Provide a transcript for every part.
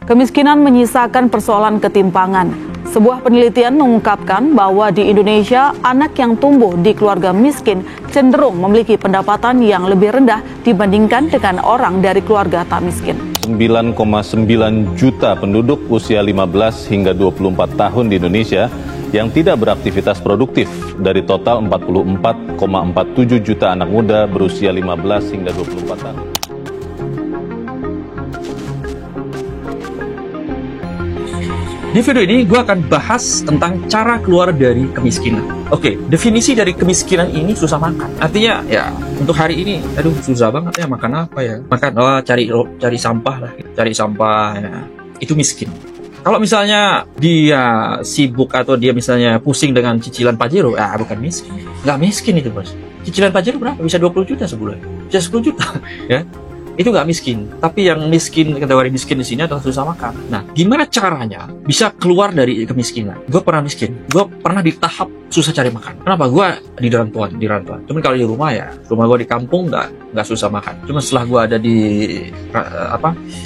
Kemiskinan menyisakan persoalan ketimpangan. Sebuah penelitian mengungkapkan bahwa di Indonesia, anak yang tumbuh di keluarga miskin cenderung memiliki pendapatan yang lebih rendah dibandingkan dengan orang dari keluarga tak miskin. 9,9 juta penduduk usia 15 hingga 24 tahun di Indonesia yang tidak beraktivitas produktif dari total 44,47 juta anak muda berusia 15 hingga 24 tahun. Di video ini gue akan bahas tentang cara keluar dari kemiskinan. Oke, definisi dari kemiskinan ini susah makan. Artinya ya untuk hari ini, aduh susah banget ya makan apa ya? Makan cari sampah lah, cari sampah ya. Itu miskin. Kalau misalnya dia sibuk atau dia misalnya pusing dengan cicilan Pajero, ya bukan miskin. Nggak miskin itu bos. Cicilan Pajero berapa? Bisa 20 juta sebulan. Bisa 10 juta ya. Itu nggak miskin, tapi yang miskin, kategori miskin di sini adalah susah makan. Nah, gimana caranya bisa keluar dari kemiskinan? Gue pernah miskin, gue pernah di tahap susah cari makan. Kenapa? Gue di rantauan. Cuman kalau di rumah ya, rumah gue di kampung nggak susah makan. Cuma setelah gue ada di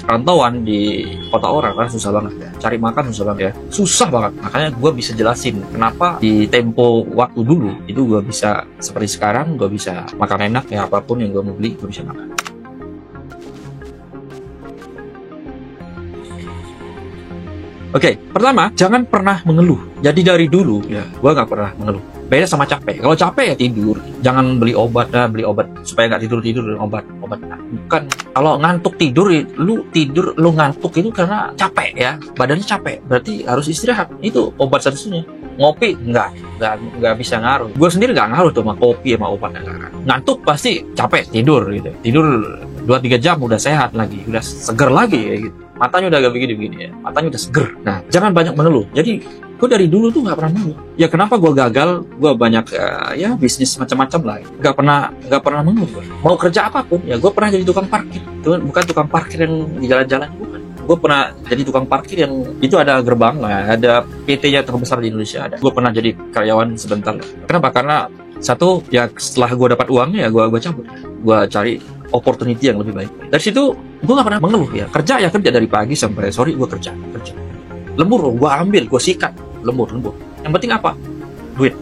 rantauan di kota orang, kan susah banget ya. Cari makan susah banget ya, susah banget. Makanya gue bisa jelasin kenapa di tempo waktu dulu itu gue bisa seperti sekarang, gue bisa makan enak ya, apapun yang gue mau beli gue bisa makan. Oke, pertama, jangan pernah mengeluh. Jadi dari dulu, ya, gue nggak pernah mengeluh. Beda sama capek. Kalau capek ya tidur. Jangan beli obat supaya nggak tidur obat. Nah, bukan. Kalau ngantuk tidur, lu ngantuk itu karena capek ya. Badannya capek, berarti harus istirahat. Itu obat satu-satunya. Ngopi nggak bisa ngaruh. Gue sendiri nggak ngaruh tuh sama kopi sama obat. Ngantuk pasti capek, tidur gitu. Tidur 2-3 jam udah sehat lagi, udah seger lagi ya gitu. Matanya udah agak begini ya, matanya udah seger. Nah, jangan banyak mengeluh. Jadi, gue dari dulu tuh nggak pernah mengeluh. Ya kenapa gue gagal? Gue banyak ya bisnis macam-macam lah. Nggak pernah mengeluh. Mau kerja apapun, ya gue pernah jadi tukang parkir. Bukan tukang parkir yang di jalan-jalan, bukan. Gue pernah jadi tukang parkir yang itu ada gerbang lah, ada PT-nya terbesar di Indonesia ada. Gue pernah jadi karyawan sebentar. Kenapa? Karena satu, ya setelah gue dapat uangnya ya gue cabut. Gue cari opportunity yang lebih baik. Dari situ gue gak pernah mengeluh ya. Kerja dari pagi sampai sore gue kerja. Lembur gue ambil, gue sikat. Lembur. Yang penting apa? Duit.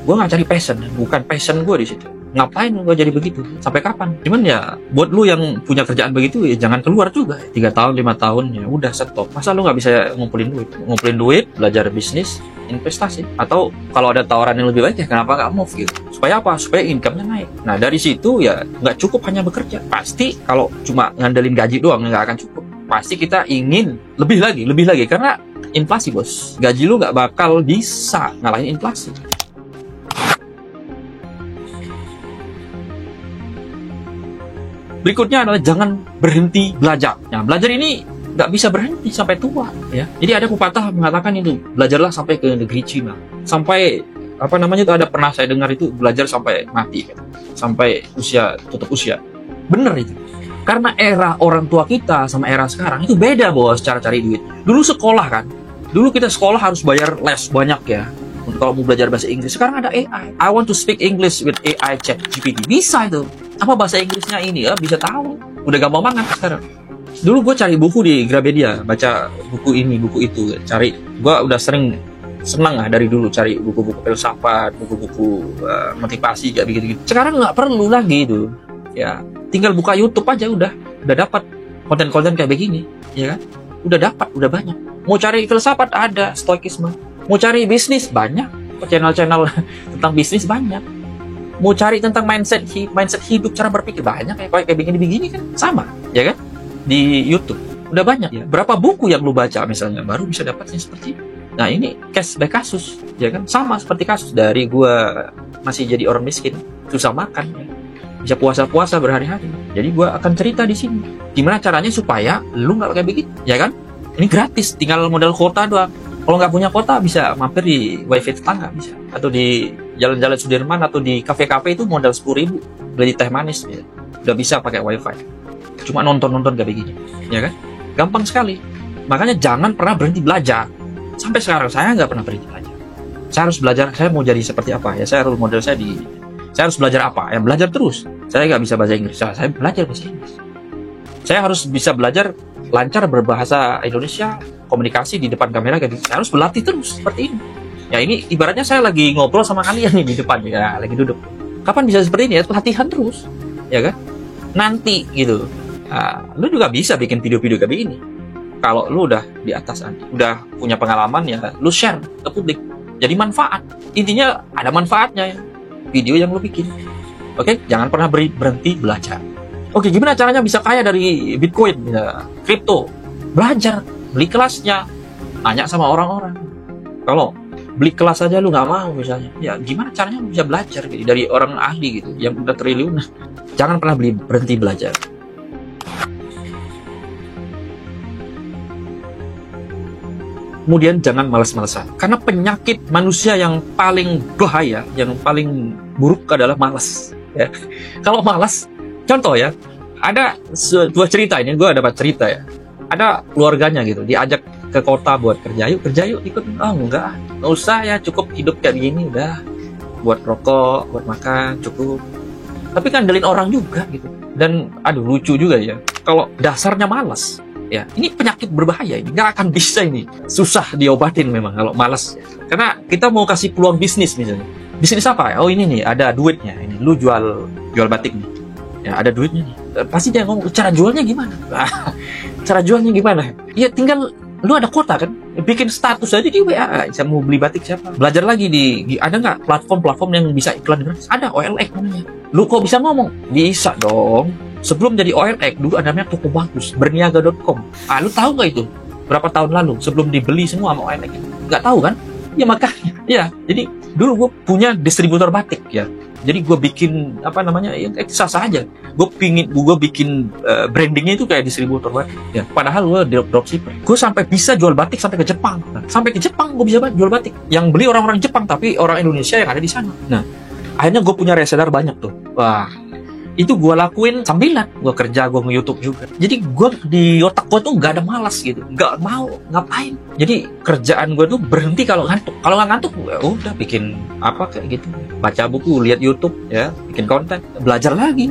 Gue gak cari passion, bukan passion gue di situ. Ngapain gue jadi begitu? Sampai kapan? Cuman ya buat lu yang punya kerjaan begitu ya jangan keluar juga. 3 tahun, 5 tahun ya udah stop. Masa lu gak bisa ngumpulin duit, belajar bisnis, investasi. Atau kalau ada tawaran yang lebih baik ya kenapa gak move gitu? Supaya apa? Supaya income-nya naik. Nah dari situ ya nggak cukup hanya bekerja. Pasti kalau cuma ngandelin gaji doang nggak akan cukup. Pasti kita ingin lebih lagi karena inflasi bos. Gaji lu nggak bakal bisa ngalahin inflasi. Berikutnya adalah jangan berhenti belajar. Nah, belajar ini nggak bisa berhenti sampai tua, ya. Jadi ada pepatah mengatakan itu, belajarlah sampai ke negeri Cina. Sampai itu ada pernah saya dengar itu belajar sampai mati, gitu. Sampai tutup usia. Bener itu. Karena era orang tua kita sama era sekarang itu beda bos cara cari duit. Dulu sekolah kan. Dulu kita sekolah harus bayar les banyak ya. Kalau mau belajar bahasa Inggris, sekarang ada AI. I want to speak English with AI ChatGPT. Bisa itu. Apa bahasa Inggrisnya ini ya? Bisa tahu. Udah gampang banget sekarang. Dulu gue cari buku di Gramedia, baca buku ini, buku itu. Gue udah senang lah dari dulu cari buku-buku filsafat, buku-buku motivasi kayak begitu. Sekarang nggak perlu lagi itu. Ya, tinggal buka YouTube aja udah dapat konten-konten kayak begini, ya kan? Udah dapat, udah banyak. Mau cari filsafat ada, stoikisme. Mau cari bisnis banyak, channel-channel tentang bisnis banyak. Mau cari tentang mindset hidup, cara berpikir banyak kayak begini-begini kan sama, ya kan? Di YouTube udah banyak ya. Berapa buku yang lu baca misalnya baru bisa dapatnya seperti itu. Nah, ini case by kasus, ya kan? Sama seperti kasus dari gua masih jadi orang miskin, susah makan ya. Bisa puasa-puasa berhari-hari. Jadi gua akan cerita di sini gimana caranya supaya lu nggak kayak begitu, ya kan? Ini gratis, tinggal modal kuota doang. Kalau nggak punya kuota bisa mampir di wifi tetangga bisa, atau di jalan-jalan Sudirman atau di kafe-kafe itu modal 10.000 beli teh manis ya. Udah bisa pakai wifi. Cuma nonton kayak begini, ya kan? Gampang sekali. Makanya jangan pernah berhenti belajar. Sampai sekarang saya nggak pernah berhenti belajar. Saya harus belajar. Saya mau jadi seperti apa ya? Saya harus belajar apa? Ya belajar terus. Saya nggak bisa bahasa Inggris. Saya belajar bahasa Inggris. Saya harus bisa belajar lancar berbahasa Indonesia, komunikasi di depan kamera gitu. Saya harus berlatih terus seperti ini. Ya ini ibaratnya saya lagi ngobrol sama kalian nih di depan ya, lagi duduk. Kapan bisa seperti ini? Ya latihan terus, ya kan? Nanti gitu. Nah, lu juga bisa bikin video-video kayak begini. Kalau lu udah di atas, udah punya pengalaman ya, lu share ke publik. Jadi manfaat. Intinya ada manfaatnya ya, video yang lu bikin. Oke, jangan pernah berhenti belajar. Oke, gimana caranya bisa kaya dari Bitcoin, ya, kripto? Belajar, beli kelasnya, tanya sama orang-orang. Kalau beli kelas aja lu nggak mau misalnya, ya gimana caranya lu bisa belajar gitu, dari orang ahli gitu, yang udah triliunan. Jangan pernah berhenti belajar. Kemudian jangan malas-malasan, karena penyakit manusia yang paling bahaya, yang paling buruk adalah malas. Ya. Kalau malas, contoh ya, ada sebuah cerita ini, gue dapat cerita ya. Ada keluarganya gitu, diajak ke kota buat kerja yuk ikut. Oh enggak usah ya, cukup hidup kayak gini udah, buat rokok, buat makan cukup. Tapi kan ngandelin orang juga gitu. Dan aduh lucu juga ya, kalau dasarnya malas. Ya, ini penyakit berbahaya, ini nggak akan bisa, ini susah diobatin memang kalau malas. Karena kita mau kasih peluang bisnis misalnya. Bisnis apa? Oh ini nih, ada duitnya. Ini lu jual batik nih. Ya ada duitnya nih. Pasti dia ngomong cara jualnya gimana? Cara jualnya gimana? Ya tinggal lu ada kuota kan, bikin status aja di WA. Saya mau beli batik siapa? Belajar lagi di ada nggak platform yang bisa iklan gratis? Ada, OLX namanya. Lu kok bisa ngomong? Bisa dong. Sebelum jadi OLX, dulu ada namanya toko bagus, berniaga.com. Lu tahu nggak itu? Berapa tahun lalu, sebelum dibeli semua sama OLX? Nggak tahu kan? Ya makanya, ya. Jadi dulu gue punya distributor batik ya. Jadi gue bikin apa namanya, ya sah-sah aja. Gue bikin brandingnya itu kayak distributor batik. Ya. Padahal gue dropshipper. Gue sampai bisa jual batik sampai ke Jepang. Nah, sampai ke Jepang gue bisa jual batik. Yang beli orang-orang Jepang, tapi orang Indonesia yang ada di sana. Nah, akhirnya gue punya reseller banyak tuh. Wah. Itu gue lakuin sambilan gue kerja, gue nge-YouTube juga. Jadi gue di otak gue tuh nggak ada malas gitu, nggak mau ngapain. Jadi kerjaan gue tuh berhenti kalau ngantuk. Kalau nggak ngantuk, ya udah bikin apa kayak gitu, baca buku, lihat YouTube, ya bikin konten, belajar lagi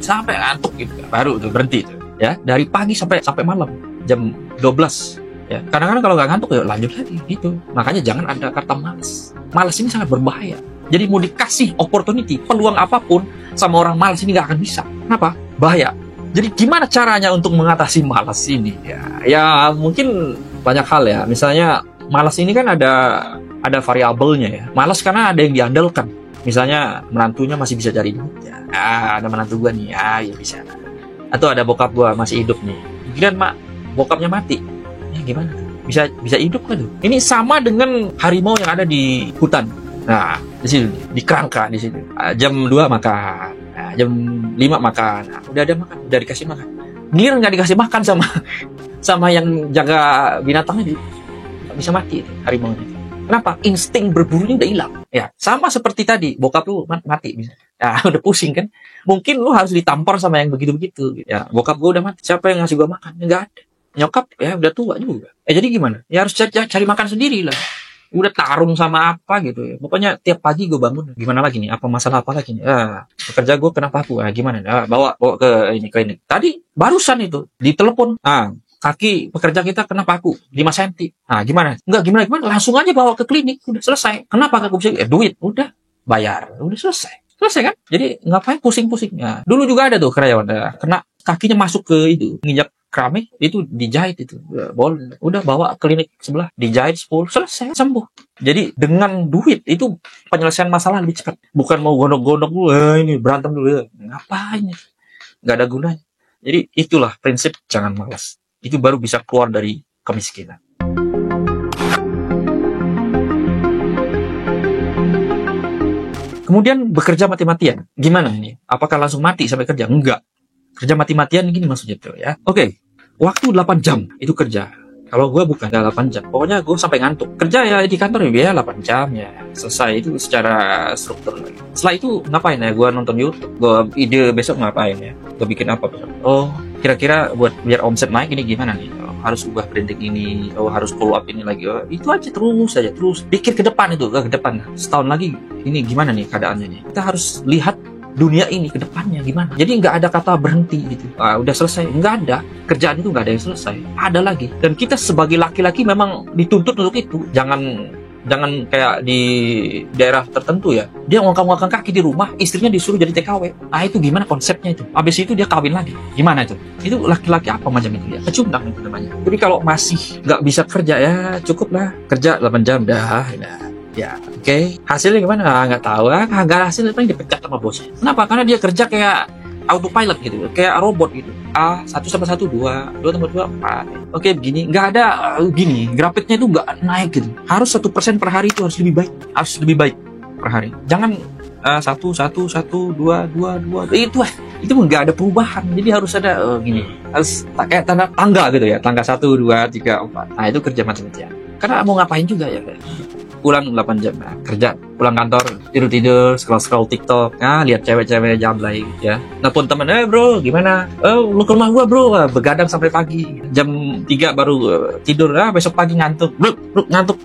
sampai ngantuk gitu, baru tuh berhenti tuh. Ya dari pagi sampai malam jam 12. Ya kadang-kadang kalau nggak ngantuk ya lanjut lagi gitu. Makanya jangan ada kata malas. Malas ini sangat berbahaya. Jadi mau dikasih opportunity, peluang apapun sama orang malas ini nggak akan bisa. Kenapa? Bahaya. Jadi gimana caranya untuk mengatasi malas ini? Ya mungkin banyak hal ya. Misalnya malas ini kan ada variabelnya ya. Malas karena ada yang diandalkan. Misalnya menantunya masih bisa cari duit. Ya, ada menantu gua nih, ya bisa. Atau ada bokap gua masih hidup nih. Mungkin bokapnya mati. Ya gimana? Bisa hidup kan tuh? Ini sama dengan harimau yang ada di hutan. Nah, di sini, di kerangka di sini. Jam 2 makan, jam 5 makan. Nah, udah ada makan, udah dikasih makan. Dia nggak dikasih makan sama yang jaga binatangnya, nggak bisa mati harimau itu. Kenapa? Insting berburunya udah hilang. Ya, sama seperti tadi, bokap lu mati bisa. Ya, udah pusing kan? Mungkin lu harus ditampar sama yang begitu-begitu. Ya, bokap gua udah mati. Siapa yang ngasih gua makan? Nggak ada. Nyokap ya udah tua juga. Jadi gimana? Ya harus cari makan sendiri lah. Udah tarung sama apa gitu ya. Pokoknya tiap pagi gue bangun, gimana lagi nih? Apa masalah apa lagi nih? Pekerja gue kenapa aku? Gimana? Bawa ke ini. Tadi barusan itu ditelepon. Kaki pekerja kita kenapa aku? 5 cm. Gimana? Enggak gimana? Langsung aja bawa ke klinik. Udah selesai. Kenapa aku bisa? Duit. Udah bayar. Udah selesai. Selesai kan? Jadi ngapain pusing-pusing? Dulu juga ada tuh karyawan kena kakinya masuk ke itu, nginjak keramik, itu dijahit itu. Udah bawa klinik sebelah, dijahit 10, selesai, sembuh. Jadi dengan duit itu penyelesaian masalah lebih cepat. Bukan mau gondok-gondok dulu, ini berantem dulu. Ngapain? Nggak ada gunanya. Jadi itulah prinsip jangan malas. Itu baru bisa keluar dari kemiskinan. Kemudian bekerja mati-matian. Gimana ini? Apakah langsung mati sampai kerja? Enggak. Kerja mati-matian gini maksudnya tuh ya. Oke. Waktu 8 jam itu kerja. Kalau gue bukan 8 jam. Pokoknya gue sampai ngantuk. Kerja ya di kantor ya 8 jam ya. Selesai itu secara struktur. Setelah itu ngapain ya? Gue nonton YouTube. Gue ide besok ngapain ya? Gue bikin apa besok? Oh, kira-kira biar omset naik ini gimana nih? Harus ubah branding ini, harus follow up ini lagi. Itu aja terus pikir ke depan itu, ke depan. Setahun lagi ini gimana nih keadaannya nih? Kita harus lihat dunia ini ke depannya gimana. Jadi nggak ada kata berhenti gitu. Udah selesai, nggak ada. Kerjaan itu nggak ada yang selesai, ada lagi. Dan kita sebagai laki-laki memang dituntut untuk itu. Jangan kayak di daerah tertentu ya, dia ngongkang-ngongkang kaki di rumah, istrinya disuruh jadi TKW. Nah itu gimana konsepnya itu? Habis itu dia kawin lagi, gimana itu? Itu laki-laki apa macam itu ya? Pecundang itu namanya. Jadi kalau masih nggak bisa kerja ya cukup lah, kerja 8 jam dah. Ya, oke. Hasilnya gimana? Nggak tahu lah. Nggak hasil paling dipecat sama bosnya. Kenapa? Karena dia kerja kayak autopilot gitu, kayak robot gitu. A 1 tambah 1 2, 2 tambah 2 4. Oke, begini. Nggak ada gini. Grafiknya itu nggak naik gitu. Harus 1% per hari itu harus lebih baik. Harus lebih baik per hari. Jangan 1 1 1 2 2 2. Itu nggak ada perubahan. Jadi harus ada gini. Harus kayak tangga gitu ya. Tangga 1 2 3 4. Nah, itu kerja macam-macam. Karena mau ngapain juga ya. Pulang 8 jam, nah, kerja, pulang kantor, tidur, scroll TikTok, lihat cewek-cewek jablay ya. Nelfon temen, bro, gimana? Lu ke rumah gua bro, begadang sampai pagi, jam 3 baru tidur, besok pagi ngantuk, bro, ngantuk,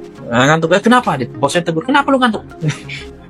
kenapa? Bosnya tegur, kenapa lu ngantuk?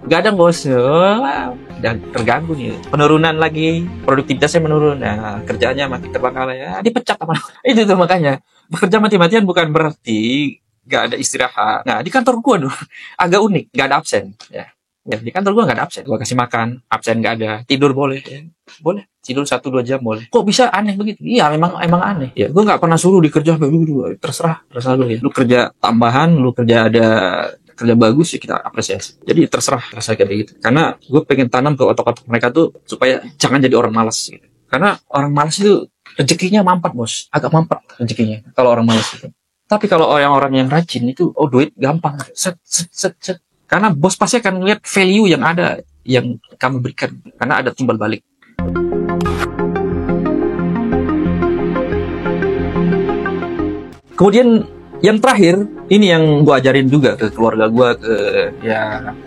Begadang bos, udah terganggu nih, penurunan lagi, produktivitasnya menurun, kerjaannya makin terbengkalai, dipecat sama itu tuh makanya, bekerja mati-matian bukan berarti gak ada istirahat. Nah, di kantor gua dulu agak unik, gak ada absen ya. Di kantor gua gak ada absen. Gua kasih makan, absen gak ada. Tidur boleh ya. Boleh. Tidur 1-2 jam boleh. Kok bisa aneh begitu? Iya, memang aneh. Ya, gua gak pernah suruh dikerja dulu. Terserah lu ya. Lu kerja tambahan, lu kerja kerja bagus ya kita apresiasi. Jadi terserah kayak gitu. Karena gue pengen tanam ke otak-otak mereka tuh supaya jangan jadi orang malas gitu. Karena orang malas itu rezekinya mampet, Bos. Agak mampet rezekinya kalau orang malas itu. Tapi kalau orang-orang yang rajin itu, duit gampang. Set. Karena bos pasti akan melihat value yang ada, yang kamu berikan. Karena ada timbal balik. Kemudian yang terakhir, ini yang gue ajarin juga ke keluarga gue, ke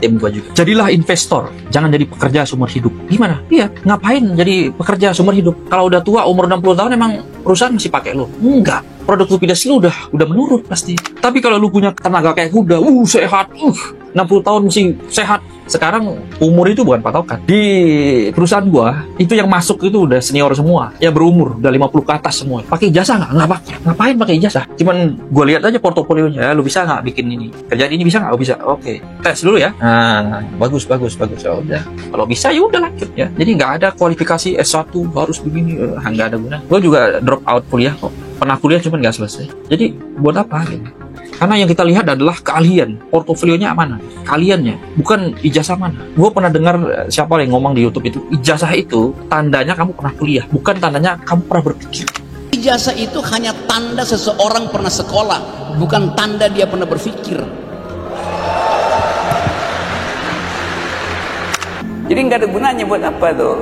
tim gue juga. Jadilah investor, jangan jadi pekerja seumur hidup. Gimana? Iya, ngapain jadi pekerja seumur hidup? Kalau udah tua, umur 60 tahun emang perusahaan masih pakai lo? Enggak. Produktivitas lu udah menurun pasti. Tapi kalau lu punya tenaga kayak kuda, sehat, 60 tahun masih sehat. Sekarang umur itu bukan patokan. Di perusahaan gua, itu yang masuk itu udah senior semua, ya berumur, udah 50 ke atas semua. Pakai ijazah nggak pakai. Ngapain pakai ijazah? Cuman gua lihat aja portofolionya, lu bisa nggak bikin ini? Kerjaan ini bisa nggak? Oh bisa. Oke. Tes dulu ya. Nah, bagus. Ya udah. Kalau bisa ya udah lanjut ya. Jadi nggak ada kualifikasi S1 harus begini, nggak ada guna. Gua juga drop out kuliah kok. Pernah kuliah cuman nggak selesai. Jadi buat apa gitu? Karena yang kita lihat adalah keahlian, portofolionya mana, keahliannya, bukan ijazah mana. Gue pernah dengar siapa yang ngomong di YouTube itu, ijazah itu tandanya kamu pernah kuliah, bukan tandanya kamu pernah berpikir. Ijazah itu hanya tanda seseorang pernah sekolah, bukan tanda dia pernah berpikir. Jadi nggak ada gunanya buat apa tuh?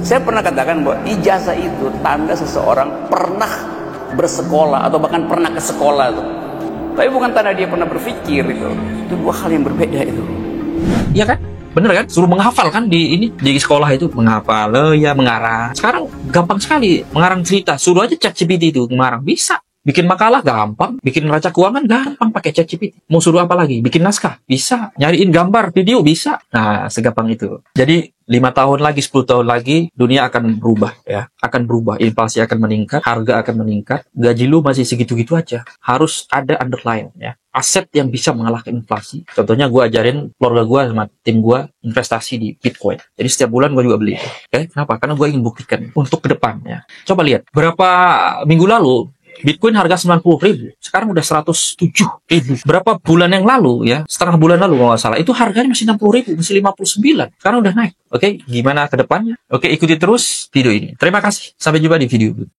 Saya pernah katakan bahwa ijazah itu tanda seseorang pernah bersekolah atau bahkan pernah ke sekolah tuh. Tapi bukan tanda dia pernah berpikir itu. Itu dua hal yang berbeda itu. Iya kan? Bener kan? Suruh menghafal kan di sekolah itu menghafal, ya mengarang. Sekarang gampang sekali mengarang cerita. Suruh aja ChatGPT itu mengarang, bisa. Bikin makalah gampang, bikin neraca keuangan gampang pakai ChatGPT. Mau suruh apa lagi? Bikin naskah bisa, nyariin gambar, video bisa. Nah, segampang itu. Jadi 5 tahun lagi, 10 tahun lagi, dunia akan berubah ya. Akan berubah, inflasi akan meningkat, harga akan meningkat, gaji lu masih segitu-gitu aja. Harus ada underline ya. Aset yang bisa mengalahkan inflasi. Contohnya gue ajarin keluarga gue sama tim gue investasi di Bitcoin. Jadi setiap bulan gue juga beli. Oke? Kenapa? Karena gue ingin buktikan untuk ke depan ya. Coba lihat, berapa minggu lalu Bitcoin harga 90.000, sekarang udah 107.000. Berapa bulan yang lalu ya, setengah bulan lalu kalau nggak salah, itu harganya masih 60.000, masih 59. Sekarang udah naik. Oke, gimana ke depannya? Oke, ikuti terus video ini. Terima kasih. Sampai jumpa di video